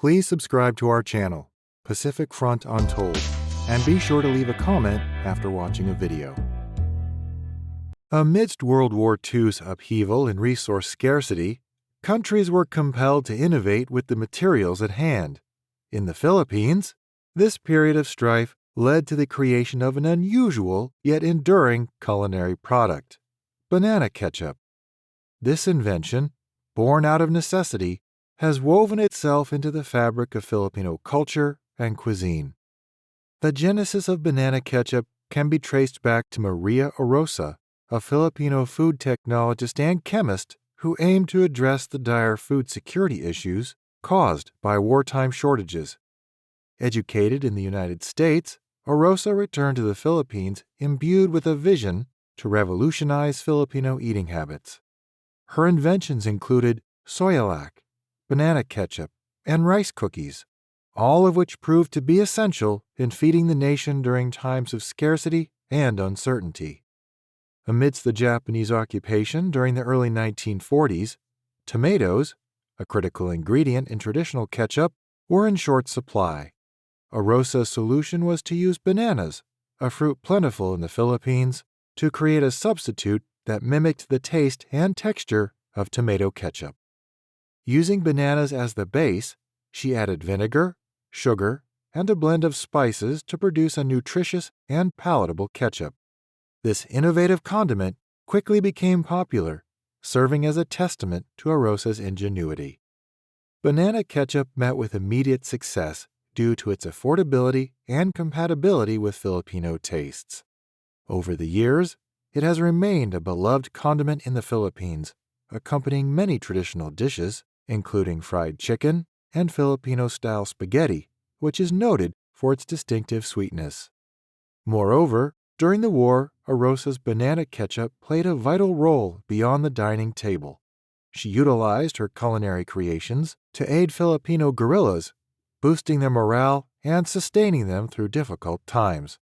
Please subscribe to our channel, Pacific Front Untold, and be sure to leave a comment after watching a video. Amidst World War II's upheaval and resource scarcity, countries were compelled to innovate with the materials at hand. In the Philippines, this period of strife led to the creation of an unusual yet enduring culinary product, banana ketchup. This invention, born out of necessity, has woven itself into the fabric of Filipino culture and cuisine. The genesis of banana ketchup can be traced back to Maria Orosa, a Filipino food technologist and chemist who aimed to address the dire food security issues caused by wartime shortages. Educated in the United States, Orosa returned to the Philippines imbued with a vision to revolutionize Filipino eating habits. Her inventions included soyalac, banana ketchup, and rice cookies, all of which proved to be essential in feeding the nation during times of scarcity and uncertainty. Amidst the Japanese occupation during the early 1940s, tomatoes, a critical ingredient in traditional ketchup, were in short supply. Orosa's solution was to use bananas, a fruit plentiful in the Philippines, to create a substitute that mimicked the taste and texture of tomato ketchup. Using bananas as the base, she added vinegar, sugar, and a blend of spices to produce a nutritious and palatable ketchup. This innovative condiment quickly became popular, serving as a testament to Orosa's ingenuity. Banana ketchup met with immediate success due to its affordability and compatibility with Filipino tastes. Over the years, it has remained a beloved condiment in the Philippines, accompanying many traditional dishes, including fried chicken and Filipino-style spaghetti, which is noted for its distinctive sweetness. Moreover, during the war, Orosa's banana ketchup played a vital role beyond the dining table. She utilized her culinary creations to aid Filipino guerrillas, boosting their morale and sustaining them through difficult times.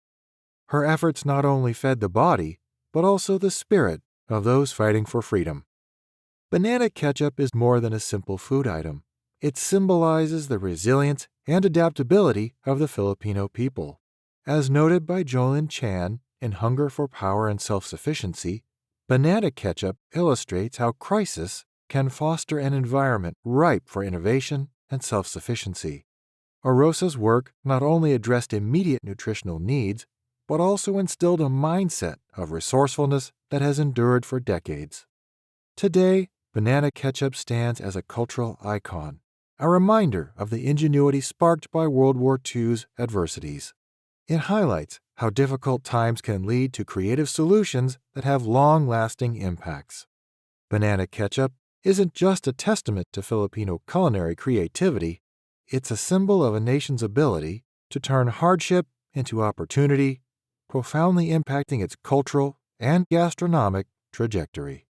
Her efforts not only fed the body, but also the spirit of those fighting for freedom. Banana ketchup is more than a simple food item. It symbolizes the resilience and adaptability of the Filipino people. As noted by Jolin Chan in Hunger for Power and Self-Sufficiency, banana ketchup illustrates how crisis can foster an environment ripe for innovation and self-sufficiency. Orosa's work not only addressed immediate nutritional needs, but also instilled a mindset of resourcefulness that has endured for decades. Today, banana ketchup stands as a cultural icon, a reminder of the ingenuity sparked by World War II's adversities. It highlights how difficult times can lead to creative solutions that have long-lasting impacts. Banana ketchup isn't just a testament to Filipino culinary creativity, it's a symbol of a nation's ability to turn hardship into opportunity, profoundly impacting its cultural and gastronomic trajectory.